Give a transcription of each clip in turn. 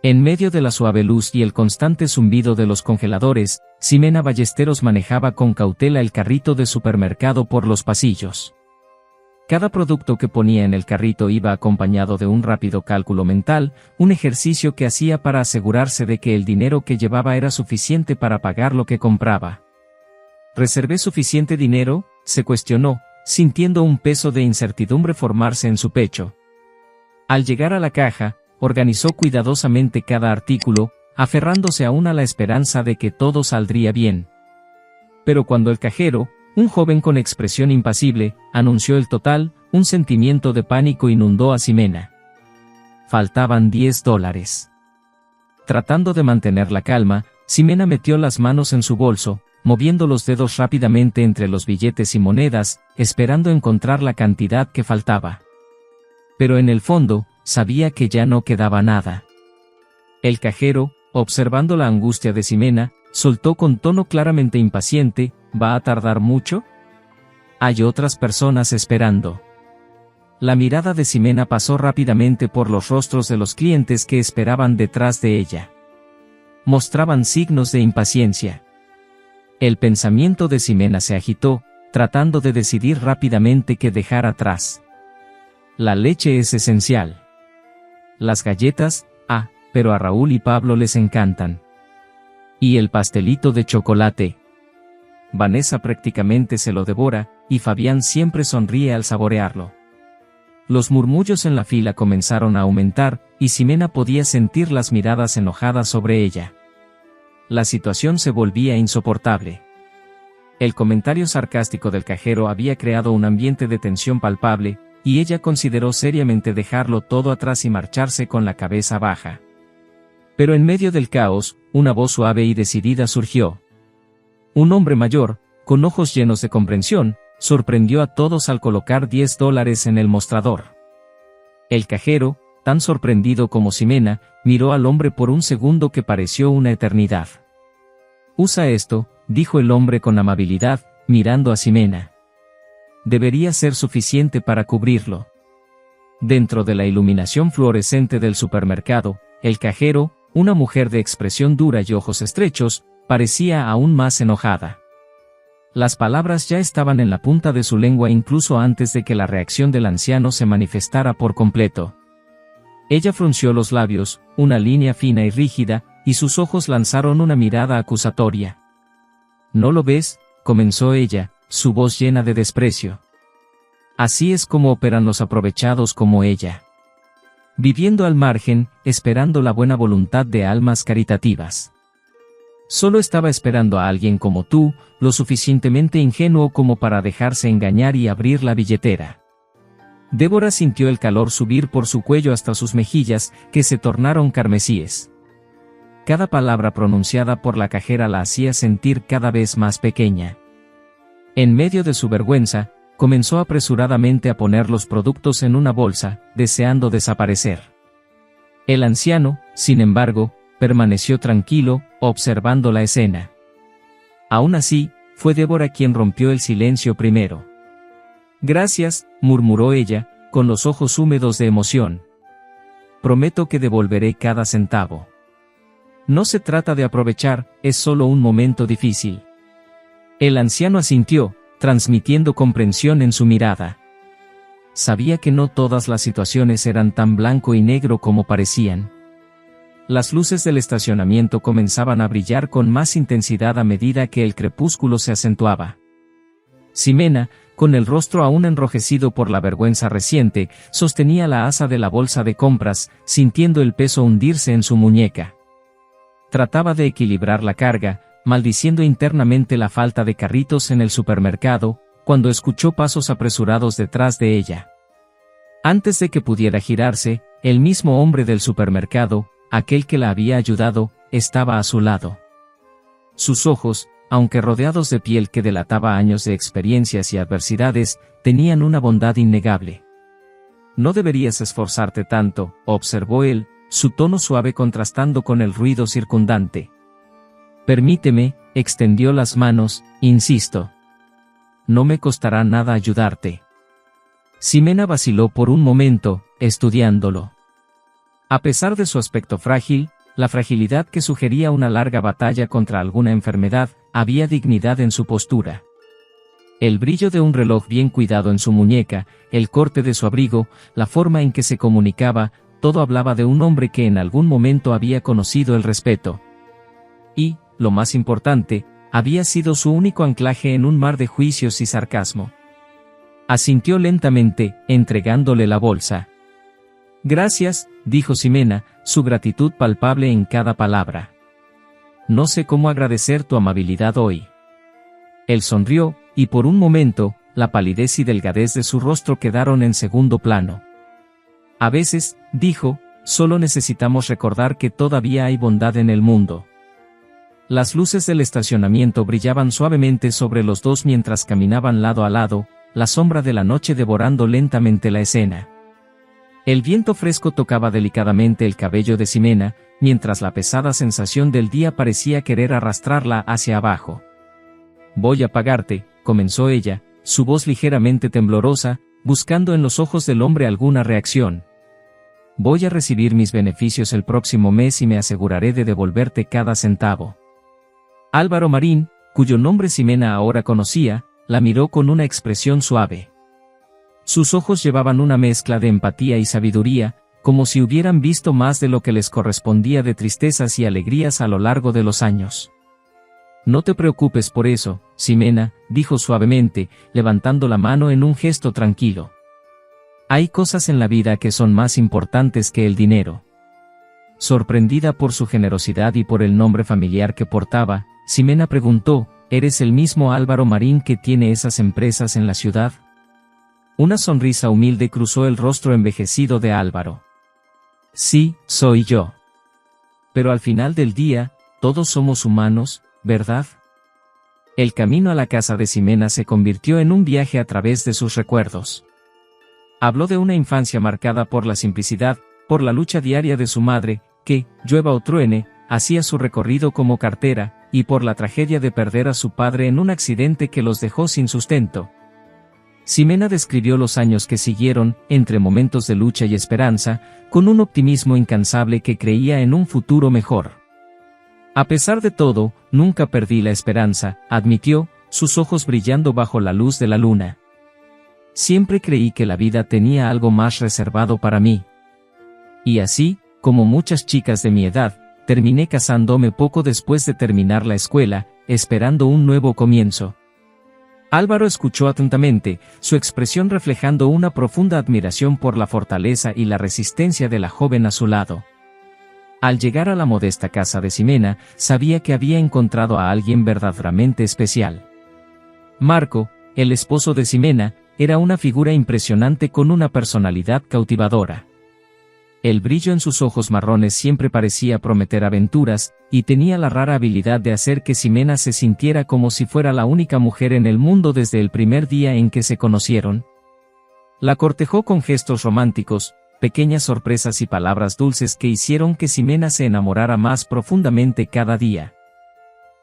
En medio de la suave luz y el constante zumbido de los congeladores, Ximena Ballesteros manejaba con cautela el carrito de supermercado por los pasillos. Cada producto que ponía en el carrito iba acompañado de un rápido cálculo mental, un ejercicio que hacía para asegurarse de que el dinero que llevaba era suficiente para pagar lo que compraba. ¿Reservé suficiente dinero?, se cuestionó, sintiendo un peso de incertidumbre formarse en su pecho. Al llegar a la caja, organizó cuidadosamente cada artículo, aferrándose aún a la esperanza de que todo saldría bien. Pero cuando el cajero, un joven con expresión impasible, anunció el total, un sentimiento de pánico inundó a Ximena. Faltaban $10. Tratando de mantener la calma, Ximena metió las manos en su bolso, moviendo los dedos rápidamente entre los billetes y monedas, esperando encontrar la cantidad que faltaba. Pero en el fondo, sabía que ya no quedaba nada. El cajero, observando la angustia de Ximena, soltó con tono claramente impaciente: ¿Va a tardar mucho? Hay otras personas esperando. La mirada de Ximena pasó rápidamente por los rostros de los clientes que esperaban detrás de ella. Mostraban signos de impaciencia. El pensamiento de Ximena se agitó, tratando de decidir rápidamente qué dejar atrás. La leche es esencial. Las galletas, pero a Raúl y Pablo les encantan. Y el pastelito de chocolate. Vanessa prácticamente se lo devora, y Fabián siempre sonríe al saborearlo. Los murmullos en la fila comenzaron a aumentar, y Ximena podía sentir las miradas enojadas sobre ella. La situación se volvía insoportable. El comentario sarcástico del cajero había creado un ambiente de tensión palpable, y ella consideró seriamente dejarlo todo atrás y marcharse con la cabeza baja. Pero en medio del caos, una voz suave y decidida surgió. Un hombre mayor, con ojos llenos de comprensión, sorprendió a todos al colocar $10 en el mostrador. El cajero, tan sorprendido como Ximena, miró al hombre por un segundo que pareció una eternidad. «Usa esto», dijo el hombre con amabilidad, mirando a Ximena. «Debería ser suficiente para cubrirlo». Dentro de la iluminación fluorescente del supermercado, el cajero, una mujer de expresión dura y ojos estrechos, parecía aún más enojada. Las palabras ya estaban en la punta de su lengua incluso antes de que la reacción del anciano se manifestara por completo. Ella frunció los labios, una línea fina y rígida, y sus ojos lanzaron una mirada acusatoria. «¿No lo ves?», comenzó ella, su voz llena de desprecio. «Así es como operan los aprovechados como ella. Viviendo al margen, esperando la buena voluntad de almas caritativas. Solo estaba esperando a alguien como tú, lo suficientemente ingenuo como para dejarse engañar y abrir la billetera». Débora sintió el calor subir por su cuello hasta sus mejillas, que se tornaron carmesíes. Cada palabra pronunciada por la cajera la hacía sentir cada vez más pequeña. En medio de su vergüenza, comenzó apresuradamente a poner los productos en una bolsa, deseando desaparecer. El anciano, sin embargo, permaneció tranquilo, observando la escena. Aún así, fue Débora quien rompió el silencio primero. «Gracias», murmuró ella, con los ojos húmedos de emoción. «Prometo que devolveré cada centavo. No se trata de aprovechar, es solo un momento difícil». El anciano asintió, transmitiendo comprensión en su mirada. Sabía que no todas las situaciones eran tan blanco y negro como parecían. Las luces del estacionamiento comenzaban a brillar con más intensidad a medida que el crepúsculo se acentuaba. Ximena, con el rostro aún enrojecido por la vergüenza reciente, sostenía la asa de la bolsa de compras, sintiendo el peso hundirse en su muñeca. Trataba de equilibrar la carga, maldiciendo internamente la falta de carritos en el supermercado, cuando escuchó pasos apresurados detrás de ella. Antes de que pudiera girarse, el mismo hombre del supermercado, aquel que la había ayudado, estaba a su lado. Sus ojos, aunque rodeados de piel que delataba años de experiencias y adversidades, tenían una bondad innegable. «No deberías esforzarte tanto», observó él, su tono suave contrastando con el ruido circundante. «Permíteme», extendió las manos, «insisto. No me costará nada ayudarte». Ximena vaciló por un momento, estudiándolo. A pesar de su aspecto frágil, la fragilidad que sugería una larga batalla contra alguna enfermedad, había dignidad en su postura. El brillo de un reloj bien cuidado en su muñeca, el corte de su abrigo, la forma en que se comunicaba, todo hablaba de un hombre que en algún momento había conocido el respeto. Y, lo más importante, había sido su único anclaje en un mar de juicios y sarcasmo. Asintió lentamente, entregándole la bolsa. «Gracias», dijo Ximena, su gratitud palpable en cada palabra. «No sé cómo agradecer tu amabilidad hoy». Él sonrió, y por un momento, la palidez y delgadez de su rostro quedaron en segundo plano. «A veces», dijo, «solo necesitamos recordar que todavía hay bondad en el mundo». Las luces del estacionamiento brillaban suavemente sobre los dos mientras caminaban lado a lado, la sombra de la noche devorando lentamente la escena. El viento fresco tocaba delicadamente el cabello de Ximena, mientras la pesada sensación del día parecía querer arrastrarla hacia abajo. «Voy a pagarte», comenzó ella, su voz ligeramente temblorosa, buscando en los ojos del hombre alguna reacción. «Voy a recibir mis beneficios el próximo mes y me aseguraré de devolverte cada centavo». Álvaro Marín, cuyo nombre Ximena ahora conocía, la miró con una expresión suave. Sus ojos llevaban una mezcla de empatía y sabiduría, como si hubieran visto más de lo que les correspondía de tristezas y alegrías a lo largo de los años. «No te preocupes por eso, Ximena», dijo suavemente, levantando la mano en un gesto tranquilo. «Hay cosas en la vida que son más importantes que el dinero». Sorprendida por su generosidad y por el nombre familiar que portaba, Ximena preguntó, «¿Eres el mismo Álvaro Marín que tiene esas empresas en la ciudad?». Una sonrisa humilde cruzó el rostro envejecido de Álvaro. «Sí, soy yo. Pero al final del día, todos somos humanos, ¿verdad?». El camino a la casa de Ximena se convirtió en un viaje a través de sus recuerdos. Habló de una infancia marcada por la simplicidad, por la lucha diaria de su madre, que, llueva o truene, hacía su recorrido como cartera, y por la tragedia de perder a su padre en un accidente que los dejó sin sustento. Ximena describió los años que siguieron, entre momentos de lucha y esperanza, con un optimismo incansable que creía en un futuro mejor. «A pesar de todo, nunca perdí la esperanza», admitió, sus ojos brillando bajo la luz de la luna. «Siempre creí que la vida tenía algo más reservado para mí. Y así, como muchas chicas de mi edad, terminé casándome poco después de terminar la escuela, esperando un nuevo comienzo». Álvaro escuchó atentamente, su expresión reflejando una profunda admiración por la fortaleza y la resistencia de la joven a su lado. Al llegar a la modesta casa de Ximena, sabía que había encontrado a alguien verdaderamente especial. Marco, el esposo de Ximena, era una figura impresionante con una personalidad cautivadora. El brillo en sus ojos marrones siempre parecía prometer aventuras, y tenía la rara habilidad de hacer que Ximena se sintiera como si fuera la única mujer en el mundo desde el primer día en que se conocieron. La cortejó con gestos románticos, pequeñas sorpresas y palabras dulces que hicieron que Ximena se enamorara más profundamente cada día.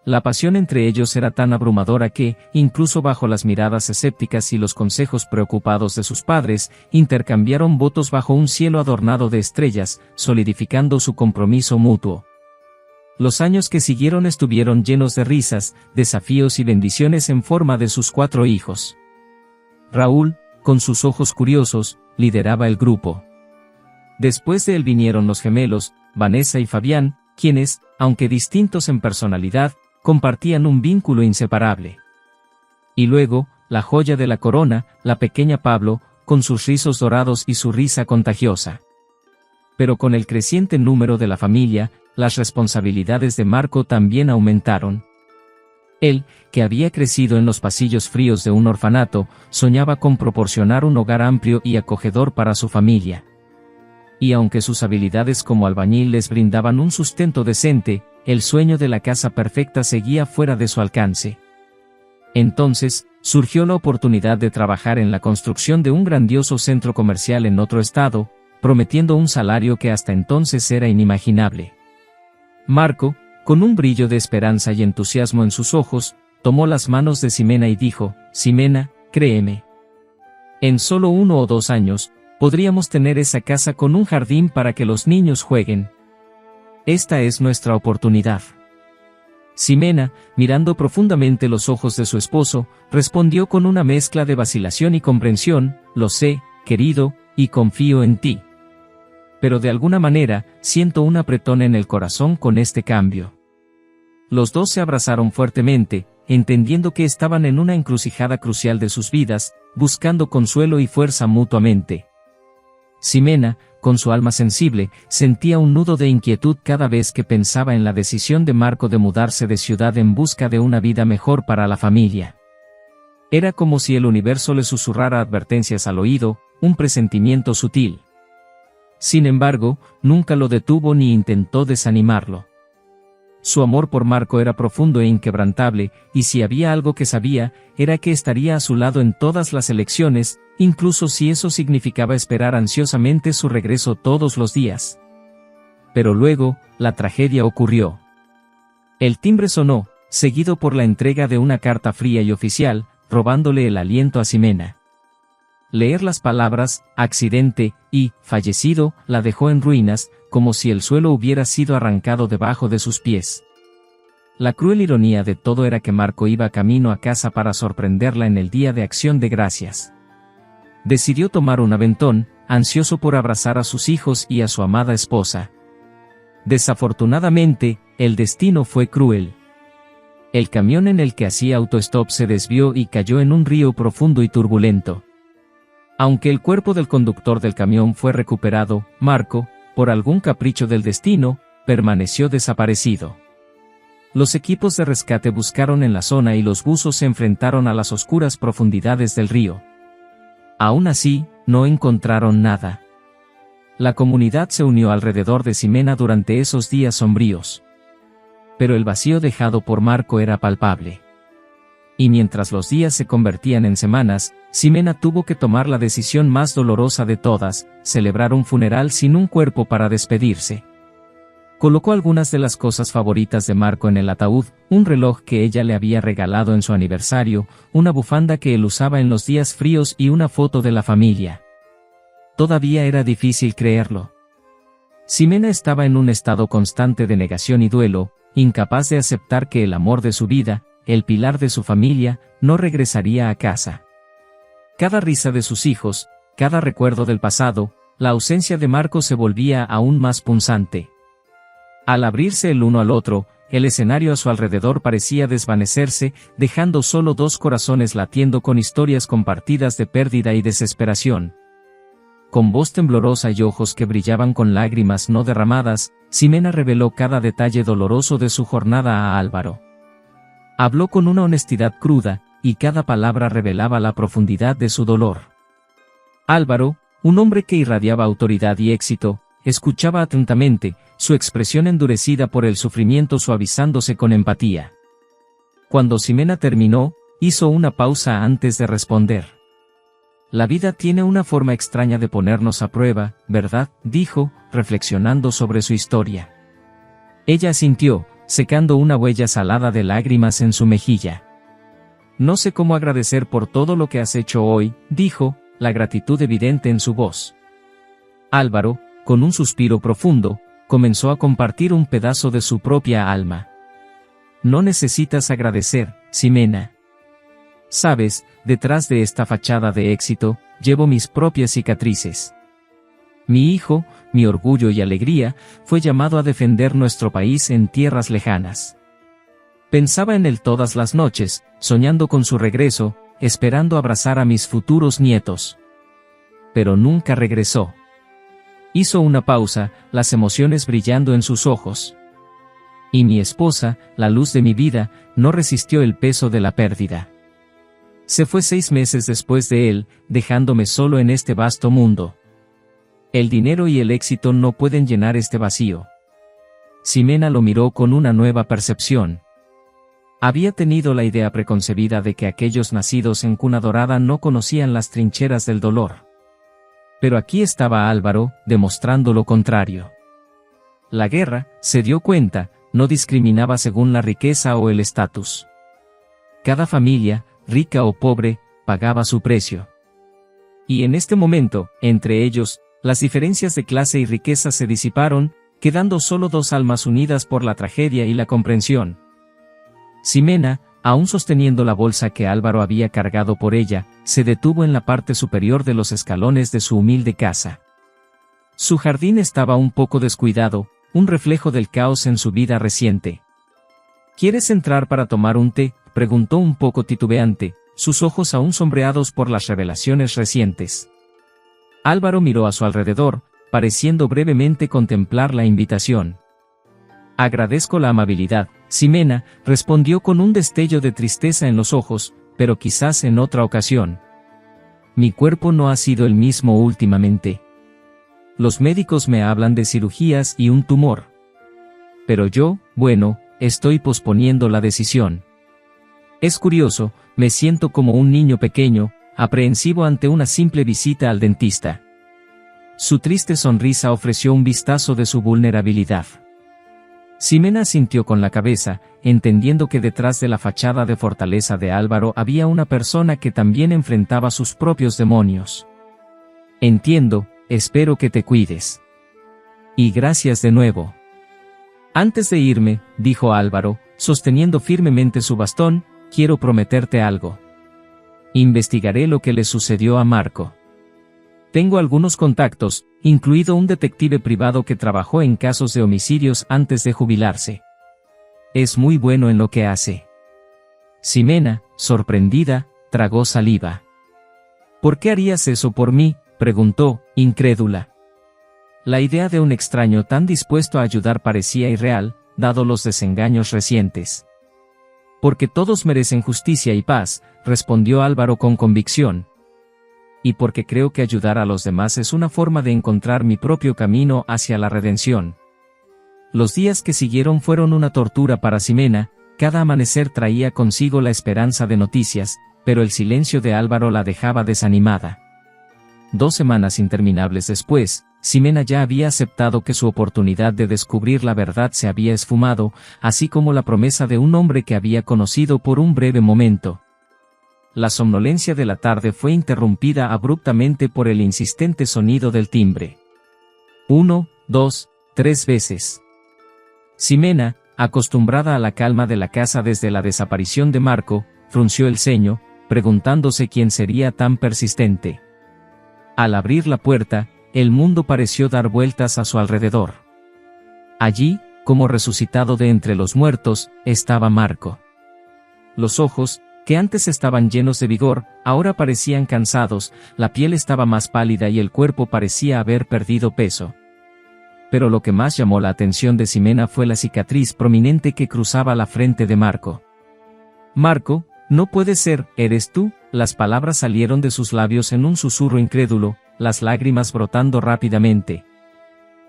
La pasión entre ellos era tan abrumadora que, incluso bajo las miradas escépticas y los consejos preocupados de sus padres, intercambiaron votos bajo un cielo adornado de estrellas, solidificando su compromiso mutuo. Los años que siguieron estuvieron llenos de risas, desafíos y bendiciones en forma de sus 4 hijos. Raúl, con sus ojos curiosos, lideraba el grupo. Después de él vinieron los gemelos, Vanessa y Fabián, quienes, aunque distintos en personalidad, compartían un vínculo inseparable. Y luego, la joya de la corona, la pequeña Pablo, con sus rizos dorados y su risa contagiosa. Pero con el creciente número de la familia, las responsabilidades de Marco también aumentaron. Él, que había crecido en los pasillos fríos de un orfanato, soñaba con proporcionar un hogar amplio y acogedor para su familia. Y aunque sus habilidades como albañil les brindaban un sustento decente, el sueño de la casa perfecta seguía fuera de su alcance. Entonces, surgió la oportunidad de trabajar en la construcción de un grandioso centro comercial en otro estado, prometiendo un salario que hasta entonces era inimaginable. Marco, con un brillo de esperanza y entusiasmo en sus ojos, tomó las manos de Ximena y dijo, «Ximena, créeme. En solo 1 o 2 años, podríamos tener esa casa con un jardín para que los niños jueguen. Esta es nuestra oportunidad. Ximena, mirando profundamente los ojos de su esposo, respondió con una mezcla de vacilación y comprensión: lo sé, querido, y confío en ti. Pero de alguna manera, siento un apretón en el corazón con este cambio. Los dos se abrazaron fuertemente, entendiendo que estaban en una encrucijada crucial de sus vidas, buscando consuelo y fuerza mutuamente. Ximena, con su alma sensible, sentía un nudo de inquietud cada vez que pensaba en la decisión de Marco de mudarse de ciudad en busca de una vida mejor para la familia. Era como si el universo le susurrara advertencias al oído, un presentimiento sutil. Sin embargo, nunca lo detuvo ni intentó desanimarlo. Su amor por Marco era profundo e inquebrantable, y si había algo que sabía, era que estaría a su lado en todas las elecciones, incluso si eso significaba esperar ansiosamente su regreso todos los días. Pero luego, la tragedia ocurrió. El timbre sonó, seguido por la entrega de una carta fría y oficial, robándole el aliento a Ximena. Leer las palabras «accidente» y «fallecido» la dejó en ruinas, como si el suelo hubiera sido arrancado debajo de sus pies. La cruel ironía de todo era que Marco iba camino a casa para sorprenderla en el Día de Acción de Gracias. Decidió tomar un aventón, ansioso por abrazar a sus hijos y a su amada esposa. Desafortunadamente, el destino fue cruel. El camión en el que hacía autostop se desvió y cayó en un río profundo y turbulento. Aunque el cuerpo del conductor del camión fue recuperado, Marco, por algún capricho del destino, permaneció desaparecido. Los equipos de rescate buscaron en la zona y los buzos se enfrentaron a las oscuras profundidades del río. Aún así, no encontraron nada. La comunidad se unió alrededor de Ximena durante esos días sombríos. Pero el vacío dejado por Marco era palpable. Y mientras los días se convertían en semanas, Ximena tuvo que tomar la decisión más dolorosa de todas: celebrar un funeral sin un cuerpo para despedirse. Colocó algunas de las cosas favoritas de Marco en el ataúd: un reloj que ella le había regalado en su aniversario, una bufanda que él usaba en los días fríos y una foto de la familia. Todavía era difícil creerlo. Ximena estaba en un estado constante de negación y duelo, incapaz de aceptar que el amor de su vida, el pilar de su familia, no regresaría a casa. Cada risa de sus hijos, cada recuerdo del pasado, la ausencia de Marco se volvía aún más punzante. Al abrirse el uno al otro, el escenario a su alrededor parecía desvanecerse, dejando solo dos corazones latiendo con historias compartidas de pérdida y desesperación. Con voz temblorosa y ojos que brillaban con lágrimas no derramadas, Ximena reveló cada detalle doloroso de su jornada a Álvaro. Habló con una honestidad cruda, y cada palabra revelaba la profundidad de su dolor. Álvaro, un hombre que irradiaba autoridad y éxito, escuchaba atentamente, su expresión endurecida por el sufrimiento suavizándose con empatía. Cuando Ximena terminó, hizo una pausa antes de responder. «La vida tiene una forma extraña de ponernos a prueba, ¿verdad?», dijo, reflexionando sobre su historia. Ella asintió, secando una huella salada de lágrimas en su mejilla. «No sé cómo agradecer por todo lo que has hecho hoy», dijo, la gratitud evidente en su voz. Álvaro, con un suspiro profundo, comenzó a compartir un pedazo de su propia alma. «No necesitas agradecer, Ximena. Sabes, detrás de esta fachada de éxito, llevo mis propias cicatrices. Mi hijo, mi orgullo y alegría, fue llamado a defender nuestro país en tierras lejanas. Pensaba en él todas las noches, soñando con su regreso, esperando abrazar a mis futuros nietos. Pero nunca regresó». Hizo una pausa, las emociones brillando en sus ojos. «Y mi esposa, la luz de mi vida, no resistió el peso de la pérdida. Se fue 6 meses después de él, dejándome solo en este vasto mundo. El dinero y el éxito no pueden llenar este vacío». Ximena lo miró con una nueva percepción. Había tenido la idea preconcebida de que aquellos nacidos en cuna dorada no conocían las trincheras del dolor. Pero aquí estaba Álvaro, demostrando lo contrario. La guerra, se dio cuenta, no discriminaba según la riqueza o el estatus. Cada familia, rica o pobre, pagaba su precio. Y en este momento, entre ellos, las diferencias de clase y riqueza se disiparon, quedando solo dos almas unidas por la tragedia y la comprensión. Ximena, aún sosteniendo la bolsa que Álvaro había cargado por ella, se detuvo en la parte superior de los escalones de su humilde casa. Su jardín estaba un poco descuidado, un reflejo del caos en su vida reciente. ¿Quieres entrar para tomar un té?, preguntó un poco titubeante, sus ojos aún sombreados por las revelaciones recientes. Álvaro miró a su alrededor, pareciendo brevemente contemplar la invitación. Agradezco la amabilidad, Ximena, respondió con un destello de tristeza en los ojos, pero quizás en otra ocasión. Mi cuerpo no ha sido el mismo últimamente. Los médicos me hablan de cirugías y un tumor. Pero yo, bueno, estoy posponiendo la decisión. Es curioso, me siento como un niño pequeño, aprehensivo ante una simple visita al dentista. Su triste sonrisa ofreció un vistazo de su vulnerabilidad. Ximena sintió con la cabeza, entendiendo que detrás de la fachada de fortaleza de Álvaro había una persona que también enfrentaba sus propios demonios. Entiendo, espero que te cuides. Y gracias de nuevo. Antes de irme, dijo Álvaro, sosteniendo firmemente su bastón, quiero prometerte algo. Investigaré lo que le sucedió a Marco. Tengo algunos contactos, incluido un detective privado que trabajó en casos de homicidios antes de jubilarse. Es muy bueno en lo que hace. Ximena, sorprendida, tragó saliva. ¿Por qué harías eso por mí?, preguntó, incrédula. La idea de un extraño tan dispuesto a ayudar parecía irreal, dado los desengaños recientes. Porque todos merecen justicia y paz, respondió Álvaro con convicción. Y porque creo que ayudar a los demás es una forma de encontrar mi propio camino hacia la redención. Los días que siguieron fueron una tortura para Ximena, cada amanecer traía consigo la esperanza de noticias, pero el silencio de Álvaro la dejaba desanimada. 2 semanas interminables después, Ximena ya había aceptado que su oportunidad de descubrir la verdad se había esfumado, así como la promesa de un hombre que había conocido por un breve momento. La somnolencia de la tarde fue interrumpida abruptamente por el insistente sonido del timbre. 1, 2, 3 veces. Ximena, acostumbrada a la calma de la casa desde la desaparición de Marco, frunció el ceño, preguntándose quién sería tan persistente. Al abrir la puerta, el mundo pareció dar vueltas a su alrededor. Allí, como resucitado de entre los muertos, estaba Marco. Los ojos, que antes estaban llenos de vigor, ahora parecían cansados, la piel estaba más pálida y el cuerpo parecía haber perdido peso. Pero lo que más llamó la atención de Ximena fue la cicatriz prominente que cruzaba la frente de Marco. Marco, no puede ser, ¿eres tú? Las palabras salieron de sus labios en un susurro incrédulo, las lágrimas brotando rápidamente.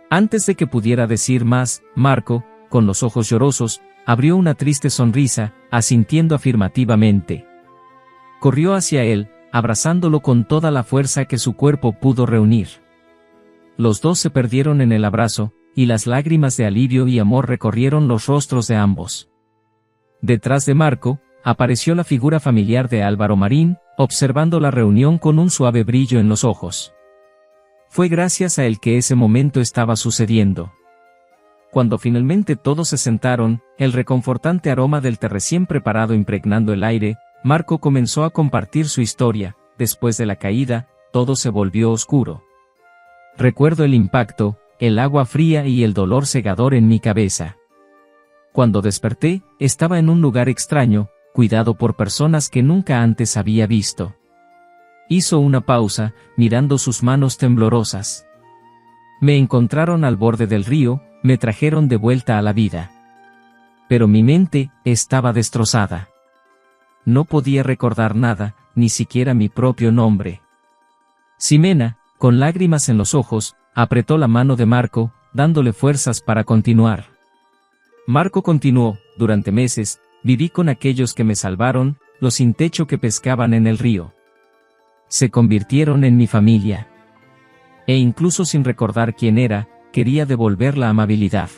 Antes de que pudiera decir más, Marco, con los ojos llorosos, abrió una triste sonrisa, asintiendo afirmativamente. Corrió hacia él, abrazándolo con toda la fuerza que su cuerpo pudo reunir. Los dos se perdieron en el abrazo, y las lágrimas de alivio y amor recorrieron los rostros de ambos. Detrás de Marco, apareció la figura familiar de Álvaro Marín, observando la reunión con un suave brillo en los ojos. Fue gracias a él que ese momento estaba sucediendo. Cuando finalmente todos se sentaron, el reconfortante aroma del té recién preparado impregnando el aire, Marco comenzó a compartir su historia. Después de la caída, todo se volvió oscuro. Recuerdo el impacto, el agua fría y el dolor cegador en mi cabeza. Cuando desperté, estaba en un lugar extraño, cuidado por personas que nunca antes había visto. Hizo una pausa, mirando sus manos temblorosas. Me encontraron al borde del río, me trajeron de vuelta a la vida. Pero mi mente estaba destrozada. No podía recordar nada, ni siquiera mi propio nombre. Ximena, con lágrimas en los ojos, apretó la mano de Marco, dándole fuerzas para continuar. Marco continuó, durante meses, viví con aquellos que me salvaron, los sin techo que pescaban en el río. Se convirtieron en mi familia. E incluso sin recordar quién era, quería devolver la amabilidad.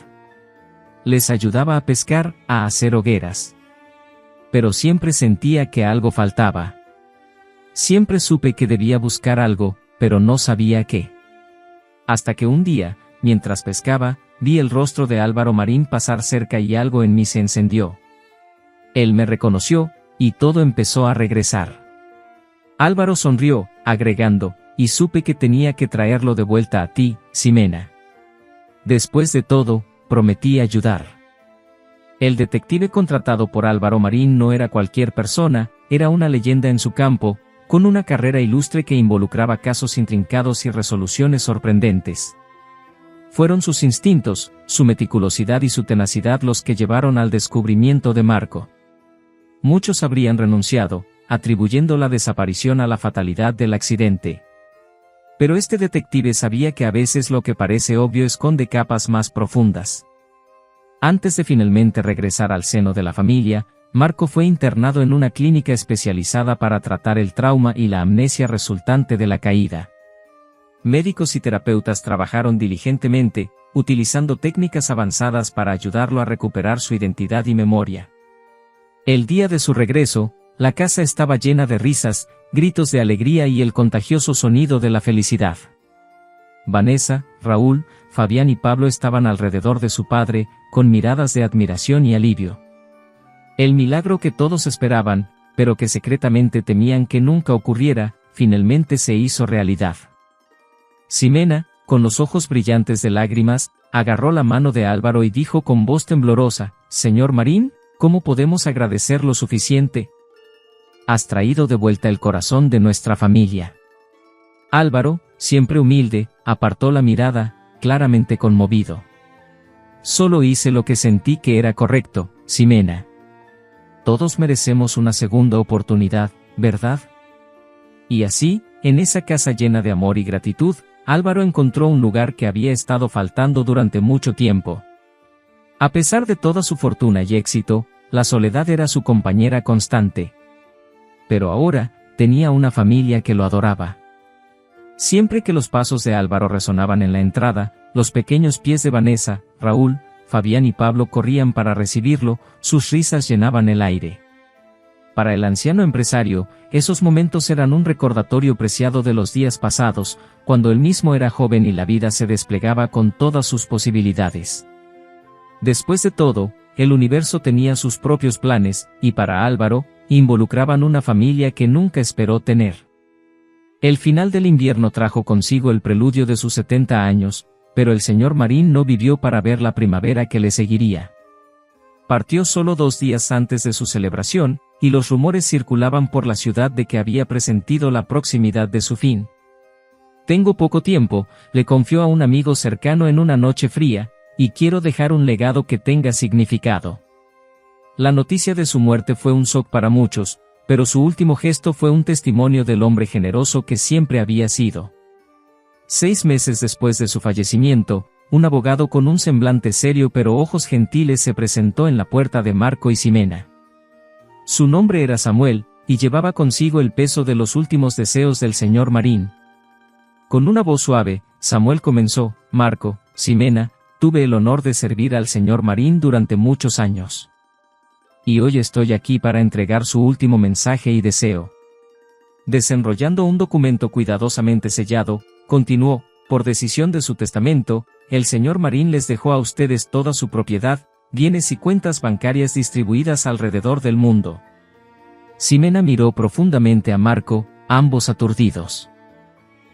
Les ayudaba a pescar, a hacer hogueras. Pero siempre sentía que algo faltaba. Siempre supe que debía buscar algo, pero no sabía qué. Hasta que un día, mientras pescaba, vi el rostro de Álvaro Marín pasar cerca y algo en mí se encendió. Él me reconoció, y todo empezó a regresar. Álvaro sonrió, agregando, y supe que tenía que traerlo de vuelta a ti, Ximena. Después de todo, prometí ayudar. El detective contratado por Álvaro Marín no era cualquier persona, era una leyenda en su campo, con una carrera ilustre que involucraba casos intrincados y resoluciones sorprendentes. Fueron sus instintos, su meticulosidad y su tenacidad los que llevaron al descubrimiento de Marco. Muchos habrían renunciado, atribuyendo la desaparición a la fatalidad del accidente. Pero este detective sabía que a veces lo que parece obvio esconde capas más profundas. Antes de finalmente regresar al seno de la familia, Marco fue internado en una clínica especializada para tratar el trauma y la amnesia resultante de la caída. Médicos y terapeutas trabajaron diligentemente, utilizando técnicas avanzadas para ayudarlo a recuperar su identidad y memoria. El día de su regreso, la casa estaba llena de risas, gritos de alegría y el contagioso sonido de la felicidad. Vanessa, Raúl, Fabián y Pablo estaban alrededor de su padre, con miradas de admiración y alivio. El milagro que todos esperaban, pero que secretamente temían que nunca ocurriera, finalmente se hizo realidad. Ximena, con los ojos brillantes de lágrimas, agarró la mano de Álvaro y dijo con voz temblorosa, «Señor Marín, ¿cómo podemos agradecer lo suficiente? Has traído de vuelta el corazón de nuestra familia». Álvaro, siempre humilde, apartó la mirada, claramente conmovido. «Solo hice lo que sentí que era correcto, Ximena. Todos merecemos una segunda oportunidad, ¿verdad?». Y así, en esa casa llena de amor y gratitud, Álvaro encontró un lugar que había estado faltando durante mucho tiempo. A pesar de toda su fortuna y éxito, la soledad era su compañera constante. Pero ahora, tenía una familia que lo adoraba. Siempre que los pasos de Álvaro resonaban en la entrada, los pequeños pies de Vanessa, Raúl, Fabián y Pablo corrían para recibirlo, sus risas llenaban el aire. Para el anciano empresario, esos momentos eran un recordatorio preciado de los días pasados, cuando él mismo era joven y la vida se desplegaba con todas sus posibilidades. Después de todo, el universo tenía sus propios planes, y para Álvaro, involucraban una familia que nunca esperó tener. El final del invierno trajo consigo el preludio de sus 70 años, pero el señor Marín no vivió para ver la primavera que le seguiría. Partió solo 2 días antes de su celebración, y los rumores circulaban por la ciudad de que había presentido la proximidad de su fin. «Tengo poco tiempo», le confió a un amigo cercano en una noche fría, «y quiero dejar un legado que tenga significado». La noticia de su muerte fue un shock para muchos, pero su último gesto fue un testimonio del hombre generoso que siempre había sido. 6 meses después de su fallecimiento, un abogado con un semblante serio pero ojos gentiles se presentó en la puerta de Marco y Ximena. Su nombre era Samuel, y llevaba consigo el peso de los últimos deseos del señor Marín. Con una voz suave, Samuel comenzó, «Marco, Ximena, tuve el honor de servir al señor Marín durante muchos años. Y hoy estoy aquí para entregar su último mensaje y deseo». Desenrollando un documento cuidadosamente sellado, continuó, «Por decisión de su testamento, el señor Marín les dejó a ustedes toda su propiedad, bienes y cuentas bancarias distribuidas alrededor del mundo». Ximena miró profundamente a Marco, ambos aturdidos.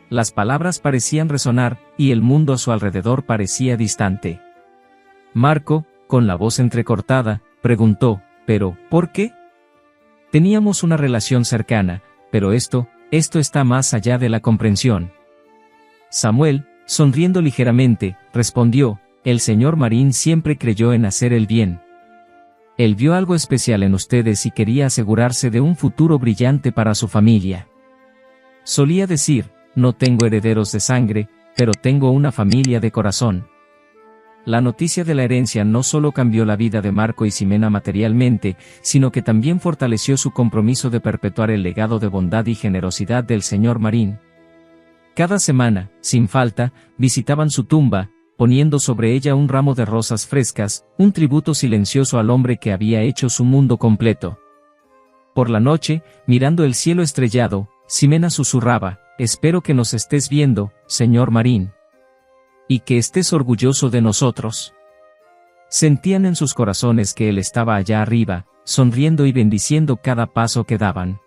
Las palabras parecían resonar, y el mundo a su alrededor parecía distante. Marco, con la voz entrecortada, preguntó, «¿Pero, por qué?» «Teníamos una relación cercana, pero esto está más allá de la comprensión». Samuel, sonriendo ligeramente, respondió, «El señor Marín siempre creyó en hacer el bien. Él vio algo especial en ustedes y quería asegurarse de un futuro brillante para su familia. Solía decir, no tengo herederos de sangre, pero tengo una familia de corazón». La noticia de la herencia no solo cambió la vida de Marco y Ximena materialmente, sino que también fortaleció su compromiso de perpetuar el legado de bondad y generosidad del señor Marín. Cada semana, sin falta, visitaban su tumba, poniendo sobre ella un ramo de rosas frescas, un tributo silencioso al hombre que había hecho su mundo completo. Por la noche, mirando el cielo estrellado, Ximena susurraba, «Espero que nos estés viendo, señor Marín». Y que estés orgulloso de nosotros. Sentían en sus corazones que él estaba allá arriba, sonriendo y bendiciendo cada paso que daban.